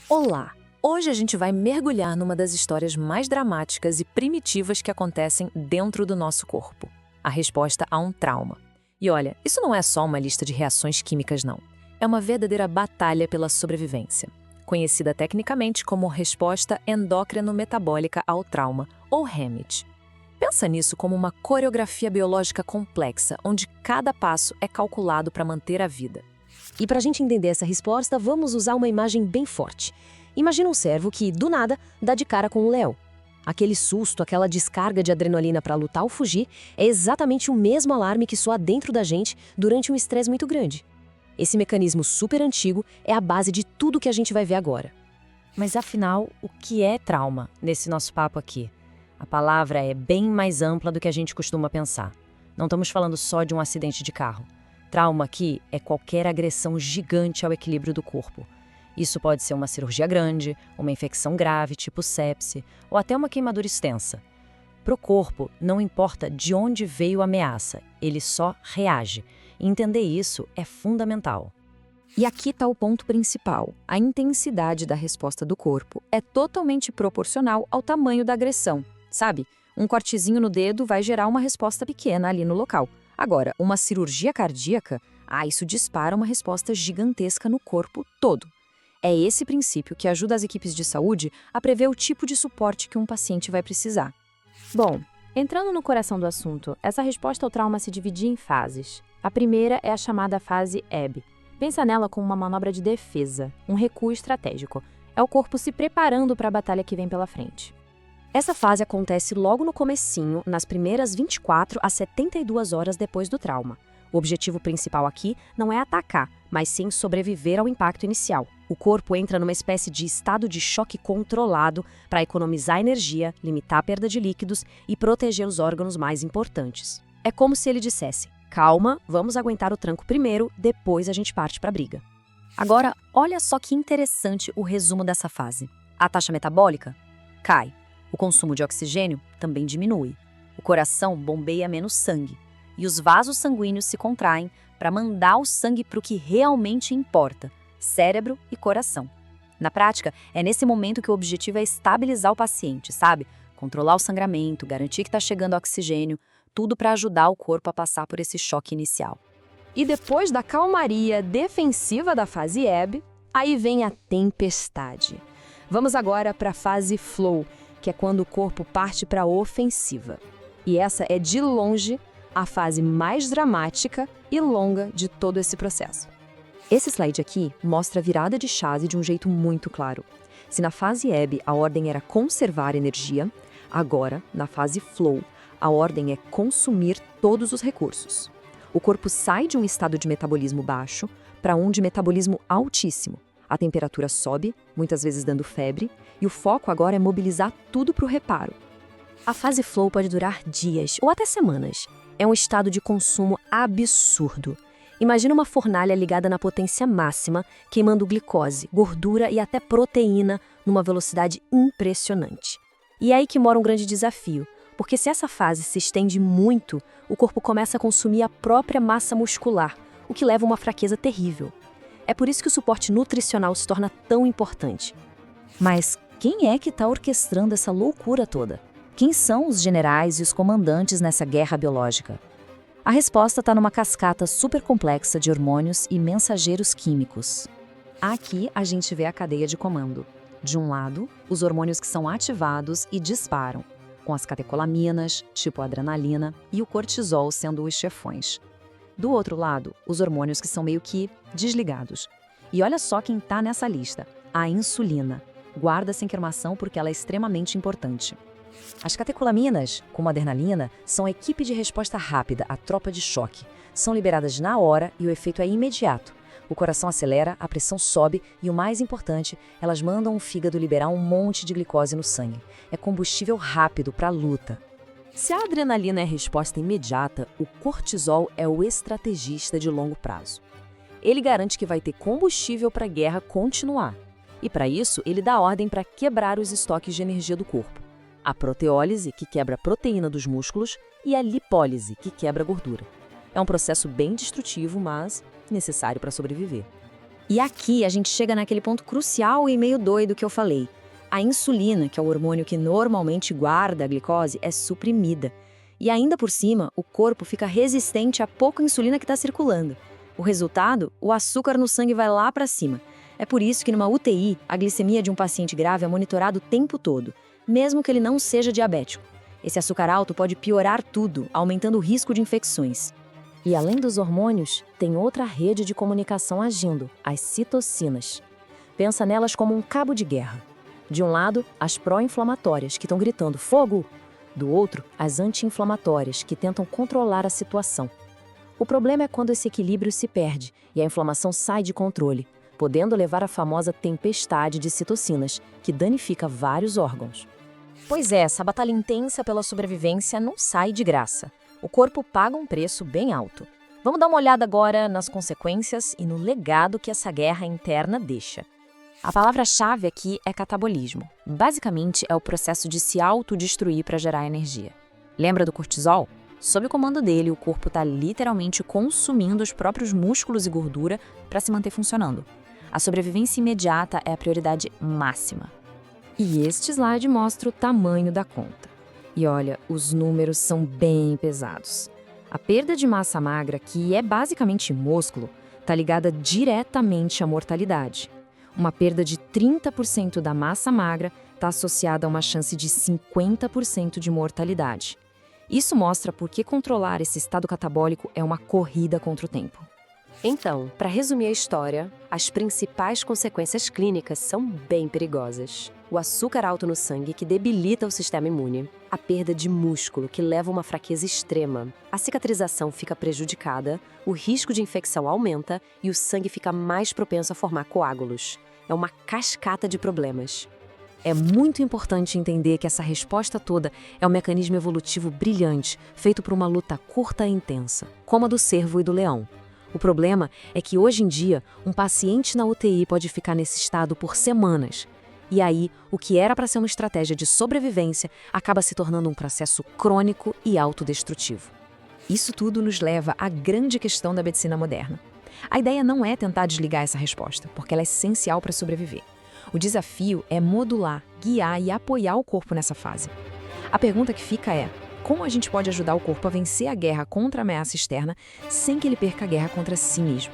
Olá! Hoje a gente vai mergulhar numa das histórias mais dramáticas e primitivas que acontecem dentro do nosso corpo. A resposta a um trauma. E olha, isso não é só uma lista de reações químicas, não. É uma verdadeira batalha pela sobrevivência, conhecida tecnicamente como resposta endócrino-metabólica ao trauma, ou REMIT. Pensa nisso como uma coreografia biológica complexa, onde cada passo é calculado para manter a vida. E para a gente entender essa resposta, vamos usar uma imagem bem forte. Imagina um cervo que, do nada, dá de cara com um leão. Aquele susto, aquela descarga de adrenalina para lutar ou fugir, é exatamente o mesmo alarme que soa dentro da gente durante um estresse muito grande. Esse mecanismo super antigo é a base de tudo que a gente vai ver agora. Mas afinal, o que é trauma nesse nosso papo aqui? A palavra é bem mais ampla do que a gente costuma pensar. Não estamos falando só de um acidente de carro. Trauma aqui é qualquer agressão gigante ao equilíbrio do corpo. Isso pode ser uma cirurgia grande, uma infecção grave, tipo sepse, ou até uma queimadura extensa. Para o corpo, não importa de onde veio a ameaça, ele só reage. E entender isso é fundamental. E aqui está o ponto principal. A intensidade da resposta do corpo é totalmente proporcional ao tamanho da agressão. Sabe? Um cortezinho no dedo vai gerar uma resposta pequena ali no local. Agora, uma cirurgia cardíaca, isso dispara uma resposta gigantesca no corpo todo. É esse princípio que ajuda as equipes de saúde a prever o tipo de suporte que um paciente vai precisar. Bom, entrando no coração do assunto, essa resposta ao trauma se divide em fases. A primeira é a chamada fase EB. Pensa nela como uma manobra de defesa, um recuo estratégico. É o corpo se preparando para a batalha que vem pela frente. Essa fase acontece logo no comecinho, nas primeiras 24 a 72 horas depois do trauma. O objetivo principal aqui não é atacar, mas sim sobreviver ao impacto inicial. O corpo entra numa espécie de estado de choque controlado para economizar energia, limitar a perda de líquidos e proteger os órgãos mais importantes. É como se ele dissesse: calma, vamos aguentar o tranco primeiro, depois a gente parte para a briga. Agora, olha só que interessante o resumo dessa fase. A taxa metabólica cai. O consumo de oxigênio também diminui. O coração bombeia menos sangue. E os vasos sanguíneos se contraem para mandar o sangue para o que realmente importa: cérebro e coração. Na prática, é nesse momento que o objetivo é estabilizar o paciente, sabe? Controlar o sangramento, garantir que está chegando oxigênio, tudo para ajudar o corpo a passar por esse choque inicial. E depois da calmaria defensiva da fase EB, aí vem a tempestade. Vamos agora para a fase Flow, que é quando o corpo parte para a ofensiva. E essa é, de longe, a fase mais dramática e longa de todo esse processo. Esse slide aqui mostra a virada de chave de um jeito muito claro. Se na fase EB a ordem era conservar energia, agora, na fase Flow, a ordem é consumir todos os recursos. O corpo sai de um estado de metabolismo baixo para um de metabolismo altíssimo. A temperatura sobe, muitas vezes dando febre, e o foco agora é mobilizar tudo para o reparo. A fase Flow pode durar dias ou até semanas. É um estado de consumo absurdo. Imagina uma fornalha ligada na potência máxima, queimando glicose, gordura e até proteína numa velocidade impressionante. E é aí que mora um grande desafio, porque se essa fase se estende muito, o corpo começa a consumir a própria massa muscular, o que leva a uma fraqueza terrível. É por isso que o suporte nutricional se torna tão importante. Mas quem é que está orquestrando essa loucura toda? Quem são os generais e os comandantes nessa guerra biológica? A resposta está numa cascata super complexa de hormônios e mensageiros químicos. Aqui a gente vê a cadeia de comando. De um lado, os hormônios que são ativados e disparam, com as catecolaminas, tipo a adrenalina, e o cortisol sendo os chefões. Do outro lado, os hormônios que são meio que desligados. E olha só quem está nessa lista: a insulina. Guarda essa informação porque ela é extremamente importante. As catecolaminas, como a adrenalina, são a equipe de resposta rápida, a tropa de choque. São liberadas na hora e o efeito é imediato. O coração acelera, a pressão sobe e, o mais importante, elas mandam o fígado liberar um monte de glicose no sangue. É combustível rápido para a luta. Se a adrenalina é a resposta imediata, o cortisol é o estrategista de longo prazo. Ele garante que vai ter combustível para a guerra continuar. E para isso, ele dá ordem para quebrar os estoques de energia do corpo. A proteólise, que quebra a proteína dos músculos, e a lipólise, que quebra a gordura. É um processo bem destrutivo, mas necessário para sobreviver. E aqui a gente chega naquele ponto crucial e meio doido que eu falei. A insulina, que é o hormônio que normalmente guarda a glicose, é suprimida. E ainda por cima, o corpo fica resistente à pouca insulina que está circulando. O resultado? O açúcar no sangue vai lá para cima. É por isso que numa UTI, a glicemia de um paciente grave é monitorada o tempo todo, mesmo que ele não seja diabético. Esse açúcar alto pode piorar tudo, aumentando o risco de infecções. E além dos hormônios, tem outra rede de comunicação agindo, as citocinas. Pensa nelas como um cabo de guerra. De um lado, as pró-inflamatórias, que estão gritando fogo. Do outro, as anti-inflamatórias, que tentam controlar a situação. O problema é quando esse equilíbrio se perde e a inflamação sai de controle, podendo levar à famosa tempestade de citocinas, que danifica vários órgãos. Pois é, essa batalha intensa pela sobrevivência não sai de graça. O corpo paga um preço bem alto. Vamos dar uma olhada agora nas consequências e no legado que essa guerra interna deixa. A palavra-chave aqui é catabolismo. Basicamente, é o processo de se autodestruir para gerar energia. Lembra do cortisol? Sob o comando dele, o corpo está literalmente consumindo os próprios músculos e gordura para se manter funcionando. A sobrevivência imediata é a prioridade máxima. E este slide mostra o tamanho da conta. E olha, os números são bem pesados. A perda de massa magra, que é basicamente músculo, está ligada diretamente à mortalidade. Uma perda de 30% da massa magra está associada a uma chance de 50% de mortalidade. Isso mostra por que controlar esse estado catabólico é uma corrida contra o tempo. Então, para resumir a história, as principais consequências clínicas são bem perigosas. O açúcar alto no sangue, que debilita o sistema imune. A perda de músculo, que leva a uma fraqueza extrema. A cicatrização fica prejudicada, o risco de infecção aumenta e o sangue fica mais propenso a formar coágulos. É uma cascata de problemas. É muito importante entender que essa resposta toda é um mecanismo evolutivo brilhante, feito por uma luta curta e intensa, como a do cervo e do leão. O problema é que, hoje em dia, um paciente na UTI pode ficar nesse estado por semanas. E aí, o que era para ser uma estratégia de sobrevivência acaba se tornando um processo crônico e autodestrutivo. Isso tudo nos leva à grande questão da medicina moderna. A ideia não é tentar desligar essa resposta, porque ela é essencial para sobreviver. O desafio é modular, guiar e apoiar o corpo nessa fase. A pergunta que fica é: como a gente pode ajudar o corpo a vencer a guerra contra a ameaça externa sem que ele perca a guerra contra si mesmo?